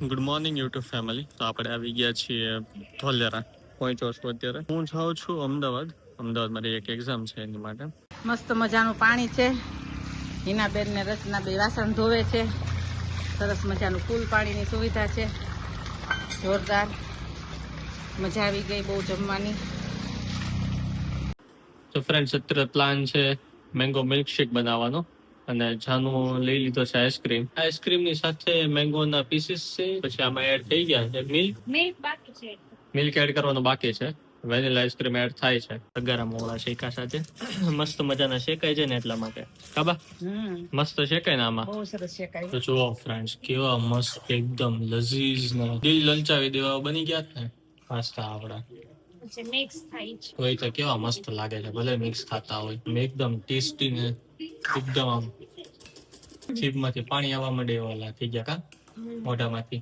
Good morning YouTube family. તો આપણે આવી ગયા છીએ ધોલેરા. પહોંચ્યો છું અત્યારે. હું જાઉં છું અમદાવાદ. મારી એક એક્ઝામ છે એની માટે. મસ્ત મજાનું પાણી છે. હિનાબેન ને રચના બે વાસણ ધોવે છે. સરસ મજાનું ફૂલ પાણીની સુવિધા છે. જોરદાર મજા આવી ગઈ બહુ જમવાની. તો ફ્રેન્ડ્સ, અત્યારે પ્લાન છે મેંગો મિલ્કશેક બનાવવાનો. અને જાનું લઈ લીધો છે આઈસ્ક્રીમ ની સાથે મેંગો ના પીસીસ છે. પછી આમાં એડ થઈ ગયા છે મિલ્ક એડ કરવાનું બાકી છે. વેનીલા આઈસ્ક્રીમ એડ થાય છે અગારા મોળા શેકા સાથે. મસ્ત મજાના શેકાય છે ને એટલા માટે. કાબા મસ્ત શેકાય ને આમાં. બહુ સરસ શેકાય. તો જુઓ ફ્રેન્ડ્સ, કેવા મસ્ત એકદમ લઝીઝ ને દિલ લલચાવી દેવા બની ગયા ને પાસ્તા આપડા. મિક્સ થાય છે હોય તો કેવા મસ્ત લાગે છે, ભલે મિક્સ ખાતા હોય. એકદમ ટેસ્ટી ને એકદમ આમ જીભમાંથી પાણી આવવા માંડે એવા થઈ ગયા કા મોઢામાંથી.